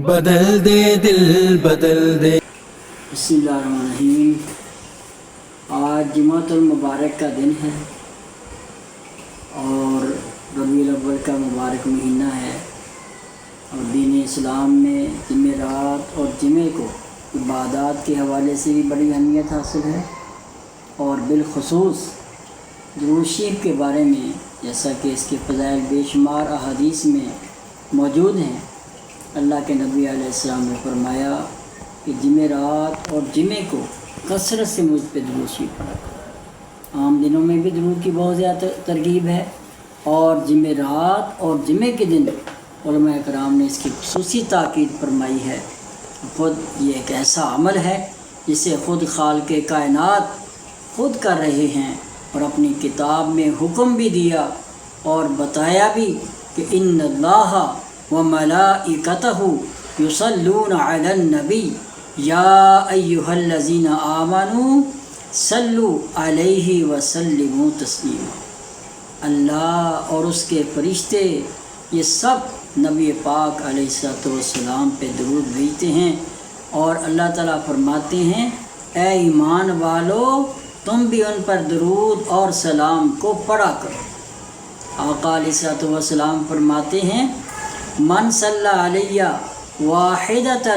بدل دے دل بدل دے۔ بسم اللہ الرحمن الرحیم۔ آج جمعۃ المبارک کا دن ہے اور ربیع الاول کا مبارک مہینہ ہے، اور دین اسلام میں جمعرات اور جمعے کو عبادات کے حوالے سے بھی بڑی اہمیت حاصل ہے، اور بالخصوص درود شریف کے بارے میں جیسا کہ اس کے فضائل بے شمار احادیث میں موجود ہیں۔ اللہ کے نبی علیہ السلام نے فرمایا کہ جمعرات اور جمعے کو کثرت سے مجھ پہ درود شریف پڑھا کرو۔ عام دنوں میں بھی درود کی بہت زیادہ ترغیب ہے، اور جمعرات اور جمعے کے دن علماء کرام نے اس کی خصوصی تاکید فرمائی ہے۔ خود یہ ایک ایسا عمل ہے جسے خود خالق کائنات خود کر رہے ہیں، اور اپنی کتاب میں حکم بھی دیا اور بتایا بھی کہ ان اللہ وملائکتہ یصلون علی النبی یا ایھا الذین آمنوا صلوا علیہ وسلموا تسلیما۔ اللہ اور اس کے فرشتے یہ سب نبی پاک علیہ السلام پہ درود بھیجتے ہیں، اور اللہ تعالیٰ فرماتے ہیں اے ایمان والو تم بھی ان پر درود اور سلام کو پڑھا کرو۔ آقا علیہ السلام فرماتے ہیں من صلی علیہ واحدۃ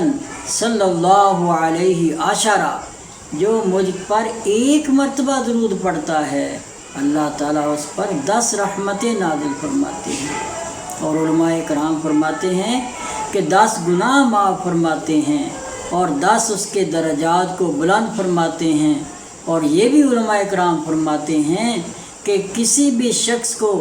صلی اللہ علیہ عشرہ، جو مجھ پر ایک مرتبہ درود پڑھتا ہے اللہ تعالیٰ اس پر 10 رحمتیں نازل فرماتے ہیں، اور علماء کرام فرماتے ہیں کہ 10 گناہ معاف فرماتے ہیں، اور 10 اس کے درجات کو بلند فرماتے ہیں۔ اور یہ بھی علماء کرام فرماتے ہیں کہ کسی بھی شخص کو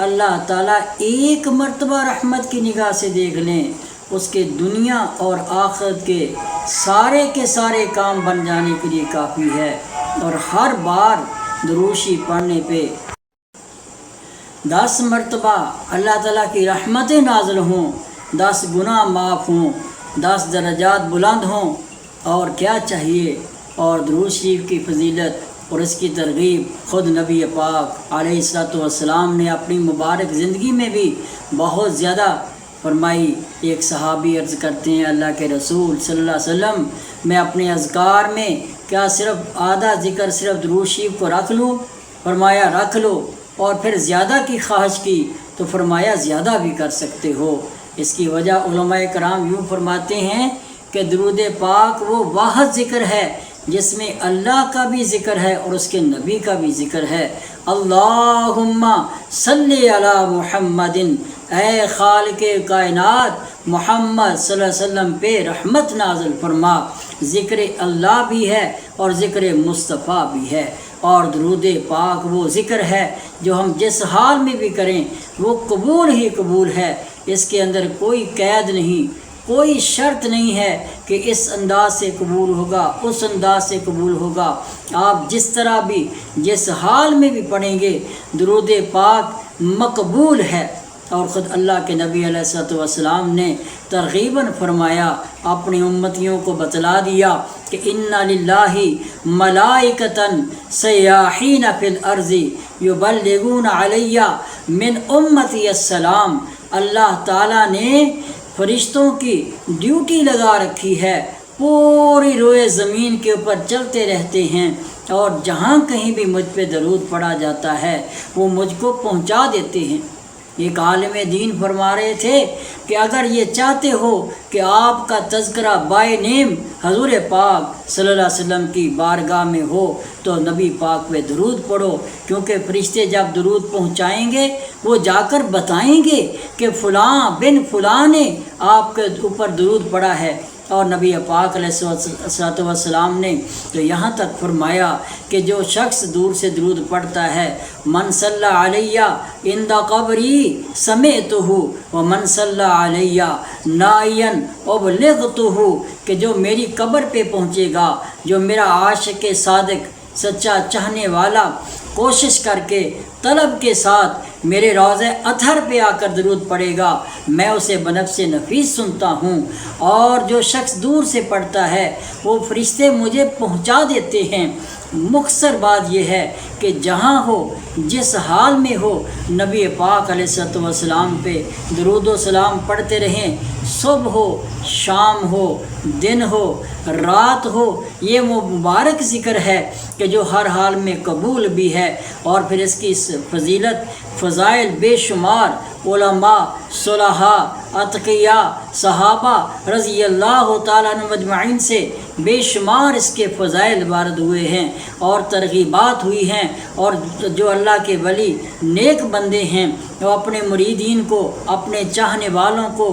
اللہ تعالیٰ ایک مرتبہ رحمت کی نگاہ سے دیکھ لیں، اس کے دنیا اور آخرت کے سارے کام بن جانے کے لیے کافی ہے، اور ہر بار درود شریف پڑھنے پہ 10 مرتبہ اللہ تعالیٰ کی رحمتیں نازل ہوں، 10 گناہ معاف ہوں، 10 درجات بلند ہوں، اور کیا چاہیے۔ اور درود شریف کی فضیلت اور اس کی ترغیب خود نبی پاک علیہ السلام نے اپنی مبارک زندگی میں بھی بہت زیادہ فرمائی۔ ایک صحابی عرض کرتے ہیں اللہ کے رسول صلی اللہ علیہ وسلم میں اپنے اذکار میں کیا صرف آدھا ذکر صرف درود شریف کو رکھ لوں؟ فرمایا رکھ لو، اور پھر زیادہ کی خواہش کی تو فرمایا زیادہ بھی کر سکتے ہو۔ اس کی وجہ علماء کرام یوں فرماتے ہیں کہ درود پاک وہ واحد ذکر ہے جس میں اللہ کا بھی ذکر ہے اور اس کے نبی کا بھی ذکر ہے۔ اللہم صلی علی محمد، اے خالق کائنات محمد صلی اللہ علیہ وسلم پہ رحمت نازل فرما۔ ذکر اللہ بھی ہے اور ذکر مصطفیٰ بھی ہے، اور درود پاک وہ ذکر ہے جو ہم جس حال میں بھی کریں وہ قبول ہی قبول ہے۔ اس کے اندر کوئی قید نہیں، کوئی شرط نہیں ہے کہ اس انداز سے قبول ہوگا، اس انداز سے قبول ہوگا۔ آپ جس طرح بھی جس حال میں بھی پڑھیں گے درود پاک مقبول ہے۔ اور خود اللہ کے نبی علیہ السلام نے ترغیباً فرمایا، اپنی امتیوں کو بتلا دیا کہ ان للہ ملائکۃ سیاحین فی الارض یبلغون علی من امتی السلام۔ اللہ تعالیٰ نے فرشتوں کی ڈیوٹی لگا رکھی ہے، پوری روئے زمین کے اوپر چلتے رہتے ہیں، اور جہاں کہیں بھی مجھ پہ درود پڑھا جاتا ہے وہ مجھ کو پہنچا دیتے ہیں۔ ایک عالم دین فرما رہے تھے کہ اگر یہ چاہتے ہو کہ آپ کا تذکرہ بائی نیم حضور پاک صلی اللہ علیہ وسلم کی بارگاہ میں ہو تو نبی پاک پہ درود پڑھو، کیونکہ فرشتے جب درود پہنچائیں گے وہ جا کر بتائیں گے کہ فلاں بن فلاں نے آپ کے اوپر درود پڑھا ہے۔ اور نبی پاک علیہ السلام نے تو یہاں تک فرمایا کہ جو شخص دور سے درود پڑھتا ہے من صلی علیہ عند قبری سمعتہ ومن صلی علیہ نائیا ابلغتہ، کہ جو میری قبر پہ پہنچے گا، جو میرا عاشق صادق سچا چاہنے والا کوشش کر کے طلب کے ساتھ میرے روضہ اطہر پہ آ کر درود پڑھے گا، میں اسے بنفس نفیس سنتا ہوں۔ اور جو شخص دور سے پڑھتا ہے وہ فرشتے مجھے پہنچا دیتے ہیں، مختصر بات یہ ہے کہ جہاں ہو جس حال میں ہو نبی پاک علیہ الصلوۃ والسلام پہ درود و سلام پڑھتے رہیں، صبح ہو، شام ہو، دن ہو، رات ہو۔ یہ وہ مبارک ذکر ہے کہ جو ہر حال میں قبول بھی ہے، اور پھر اس کی فضیلت فضائل بے شمار علماء، صلحاء، اتقیاء، صحابہ رضی اللہ تعالیٰ عنہ مجمعین سے بے شمار اس کے فضائل وارد ہوئے ہیں اور ترغیبات ہوئی ہیں، اور جو اللہ کے ولی نیک بندے ہیں وہ اپنے مریدین کو، اپنے چاہنے والوں کو،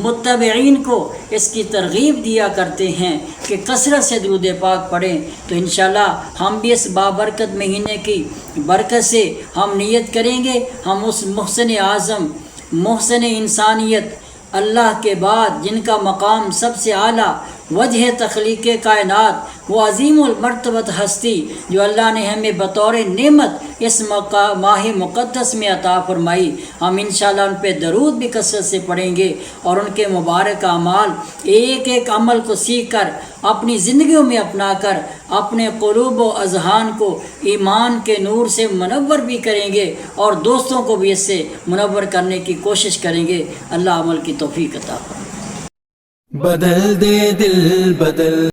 متبعین کو اس کی ترغیب دیا کرتے ہیں کہ کثرت سے درود پاک پڑھیں۔ تو انشاءاللہ ہم بھی اس بابرکت مہینے کی برکت سے ہم نیت کریں گے، ہم اس محسن اعظم، محسن انسانیت، اللہ کے بعد جن کا مقام سب سے اعلیٰ، وجہ تخلیق کائنات، وہ عظیم المرتبت ہستی جو اللہ نے ہمیں بطور نعمت اس ماہ مقدس میں عطا فرمائی، ہم انشاءاللہ ان پہ درود بھی کثرت سے پڑھیں گے، اور ان کے مبارک اعمال ایک ایک عمل کو سیکھ کر اپنی زندگیوں میں اپنا کر اپنے قلوب و اذہان کو ایمان کے نور سے منور بھی کریں گے، اور دوستوں کو بھی اس سے منور کرنے کی کوشش کریں گے۔ اللہ عمل کی توفیق عطا فرمائے۔ بدل دے دل بدل